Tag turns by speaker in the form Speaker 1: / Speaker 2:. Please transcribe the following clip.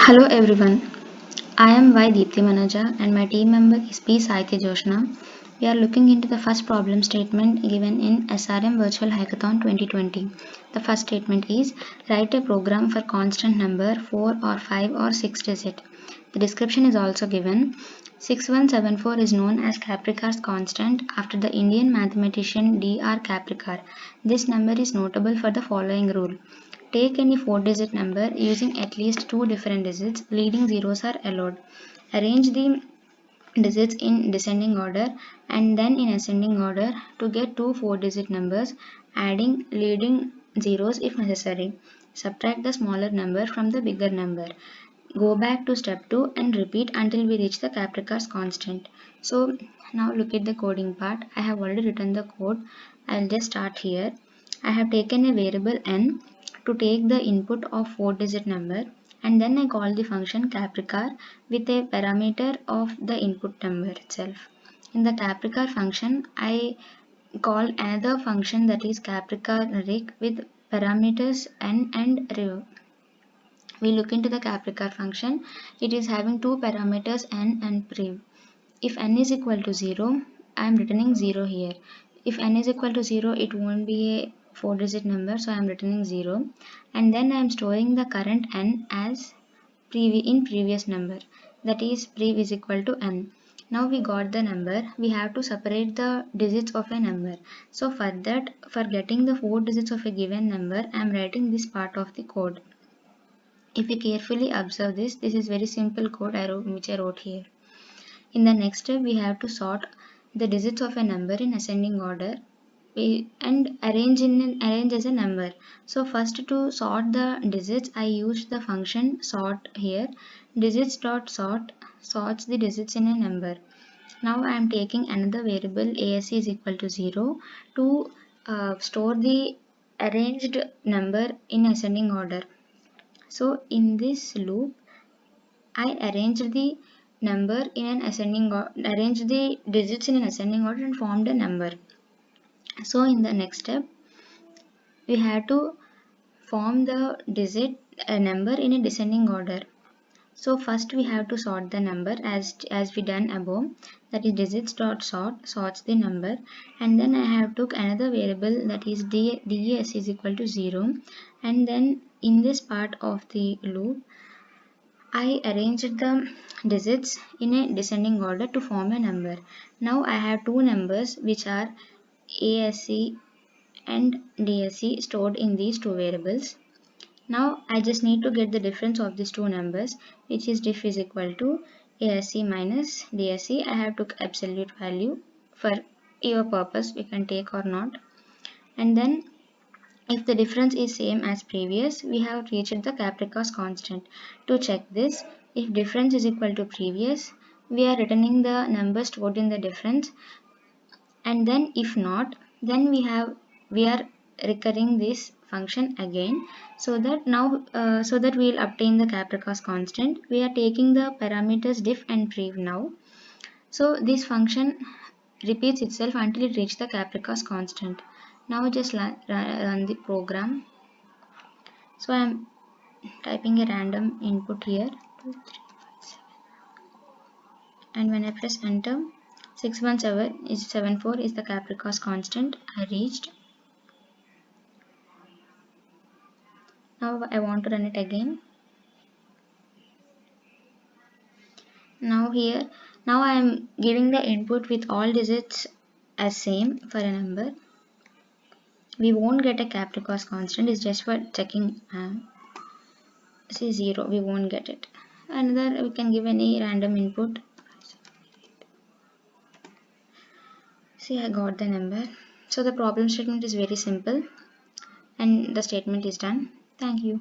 Speaker 1: Hello everyone, I am Y. Deepthi Manaja and my team member is P. Saiti Joshna. We are looking into the first problem statement given in SRM Virtual Hackathon 2020. The first statement is write a program for constant number 4 or 5 or 6 digit. The description is also given. 6174 is known as Capricar's constant after the Indian mathematician D.R. Capricar. This number is notable for the following rule. Take any 4-digit number using at least 2 different digits, leading zeros are allowed. Arrange the digits in descending order and then in ascending order to get two 4-digit numbers, adding leading zeros if necessary. Subtract the smaller number from the bigger number. Go back to step 2 and repeat until we reach the Capricar's constant. So now look at the coding part. I have already written the code. I'll just start here. I have taken a variable n to take the input of 4-digit number, and then I call the function Capricar with a parameter of the input number itself. In the Capricar function, I call another function that is Capricar with parameters n and rev. We look into the Capricar function. It is having two parameters n and prev. If n is equal to 0, I am returning 0 here. If n is equal to 0, it won't be a 4-digit number, so I am returning 0. And then I am storing the current n as in previous number, that is prev is equal to n. Now we got the number, we have to separate the digits of a number. So for that, for getting the 4 digits of a given number, I am writing this part of the code. If you carefully observe this is very simple code which I wrote here. In the next step, we have to sort the digits of a number in ascending order and arrange as a number. So first, to sort the digits, I used the function sort here. Digits dot sort sorts the digits in a number. Now I am taking another variable ASC is equal to 0 to store the arranged number in ascending order. So in this loop, I arranged the number in an ascending order, arranged the digits in an ascending order and formed a number. So in the next step, we have to form the number in a descending order. So first we have to sort the number as we done above, that is digits dot sort sorts the number, and then I have took another variable that is DES is equal to 0, and then in this part of the loop I arranged the digits in a descending order to form a number. Now I have two numbers which are ASC and DSC stored in these two variables. Now I just need to get the difference of these two numbers, which is diff is equal to ASC minus DSC. I have took absolute value. For your purpose, we can take or not. And then if the difference is same as previous, we have reached the Capricar's constant. To check this, if difference is equal to previous, we are returning the number stored in the difference, and then if not, then we are recurring this function again, so that now we will obtain the Capricar's constant. We are taking the parameters diff and prev now. So this function repeats itself until it reaches the Capricar's constant. Now just run the program. So I am typing a random input here, 2, 3, 5, 7, and when I press enter, 617 is the Capricar's constant I reached. Now I want to run it again. Now I am giving the input with all digits as same for a number. We won't get a Capricar's constant, it's just for checking. See 0, we won't get it. Another, we can give any random input. See, I got the number. So the problem statement is very simple and the statement is done. Thank you.